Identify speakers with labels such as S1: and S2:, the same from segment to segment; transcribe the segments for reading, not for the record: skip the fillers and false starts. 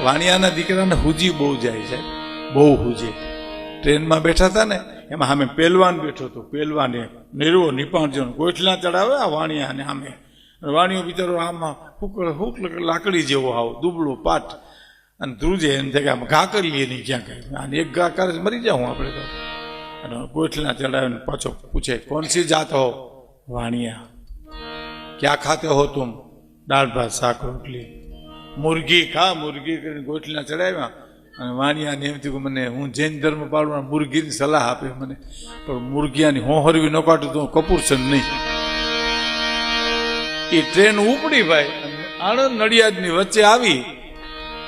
S1: વાણિયાના દીકરાને હુજી બહુ જાય છે, બહુ હુજે. ટ્રેનમાં બેઠા હતા ને એમાં સામે પહેલવાન બેઠો હતો. પહેલવાને નિરવો નિપાણજો ગોઠલા ચડાવે આ વાણિયાને સામે. વાણિયો બિચારો આમાં હુક લાકડી જેવો આવ દુબળો પાટ અને ધ્રુજે એમ થાય કે આમ ઘા કરી લઈએ નહીં ક્યાં કહે અને એક ઘા કરે મરી જાઉં આપણે તો. અને ગોઠલા ચડાવીને પાછો પૂછે કોણ સી જાત હો? વાણિયા. ક્યાં ખાતે હો તુમ? દાળ ભાત શાક રોટલી. મુર્ગી ખા મુર્ગી કરીને ગોઠલા ચડાવ્યા. અને વાણિયાને એમ થયું કે મને હું જૈન ધર્મ પાડવા મુર્ગીની સલાહ આપે મને, પણ મુર્ગિયાની હોહરવી ન કાઢું તો કપૂરસન નહીં. એ ટ્રેન ઉપડી ભાઈ, આણંદ નડિયાદની વચ્ચે આવી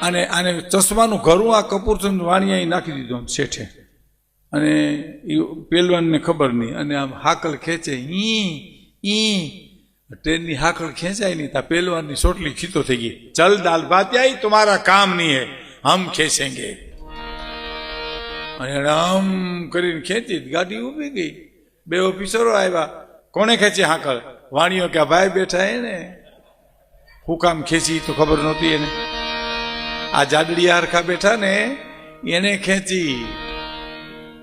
S1: અને આને ચશ્માનું ઘરું આ કપૂરચંદ વાણિયાએ નાખી દીધું શેઠે. અને એ પહેલવાનને ખબર નહીં અને આમ હાકલ ખેંચે ઈ ટ્રેનની હાકલ ખેંચાય નહીં ત્યાં પહેલવાનની સોટલી ખીતો થઈ ગઈ. ચલ દાલ ભાત આઈ તમારા કામ નહીં હે, હમ ખેંચેંગે. અને એને આમ કરીને ખેંચી ગાડી ઊભી ગઈ. બે ઓફિસરો આવ્યા. કોણે ખેંચી હાકલ? વાણિયો કે ભાઈ બેઠા હે ને. હું કામ ખેંચી તો ખબર નહોતી એને. આ જાડડિયા હરખા બેઠા ને એને ખેંચી.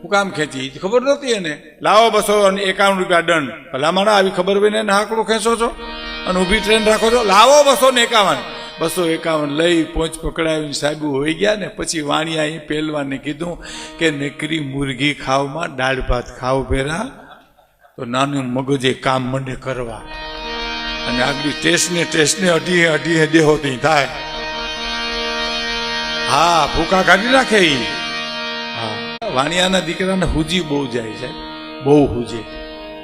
S1: હું કામ ખેંચી ખબર નહોતી એને. લાવો 251 દંડ. ભલા માણા આવી ખબર હોય ને હાકડો ખેંચો છો અને ઊભી ટ્રેન રાખો છો. લાવો 251. 251 લઈ પહોંચ પકડાવીને સાહેબ હોઈ ગયા ને. પછી વાણિયાએ પહેલવાનને કીધું કે નકરી મુર્ગી ખાવમાં દાળ ભાત ખાવ ભેરા તો નાનું મગજે કામ મંડે કરવા. અને આગળ ટેસ્ટને અઢીએ દેહો ત્યાં થાય. હા ભૂકા કાઢી નાખે ઈ. હા વાણિયાના દીકરાને હુજી બહુ જાય છે, બહુ હુજે.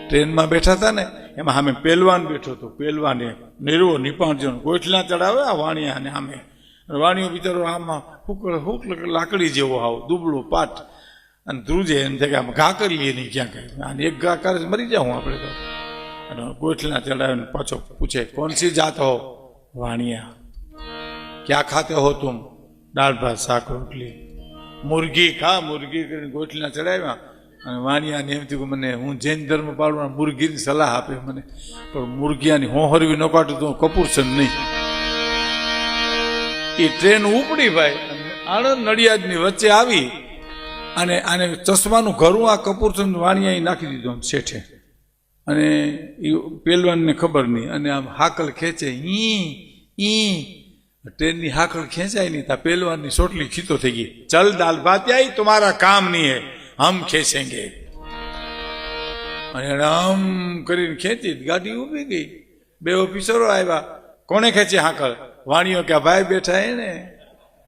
S1: ટ્રેનમાં બેઠા હતા ને એમાં સામે પહેલવાન બેઠો હતો. પહેલવાને નિરવો નિપાણજો ગોઠલા ચડાવે આ વાણિયાને સામે. વાણિયો બિચારો આમાં હુક લાકડી જેવો આવ દુબળો પાટ અને ધ્રુજે એમ થાય કે આમ ઘા કરી લઈએ નહીં ક્યાં કહે અને એક ઘા કરે મરી જાઉં આપણે તો. અને ગોઠલા ચડાવીને પાછો પૂછે કોણ સી જાત હો? વાણિયા. ક્યાં ખાતે હો તુમ? દાળ ભાત શાક રોટલી. મુર્ગી ખા મુર્ગી કરીને ગોઠલા ચડાવ્યા. અને વાણિયાને એમ થયું કે મને હું જૈન ધર્મ પાડવા મુર્ગીની સલાહ આપે મને, પણ મુર્ગિયાની હોહરવી ન કાઢું તો કપૂરસન નહીં. એ ટ્રેન ઉપડી ભાઈ, આણંદ નડિયાદની વચ્ચે આવી અને આને ચશ્માનું ઘરું આ કપૂરચંદ વાણિયાએ નાખી દીધું શેઠે. અને એ પહેલવાનને ખબર નહીં અને આમ હાકલ ખેંચે ઈ ટ્રેનની હાકલ ખેંચાય નહીં ત્યાં પહેલવાનની સોટલી ખીતો થઈ ગઈ. ચલ દાલ ભાત આઈ તમારા કામ નહીં હે, હમ ખેંચેંગે. અને એને આમ કરીને ખેંચી ગાડી ઊભી ગઈ. બે ઓફિસરો આવ્યા. કોણે ખેંચી હાકલ? વાણિયો કે ભાઈ બેઠા હે ને.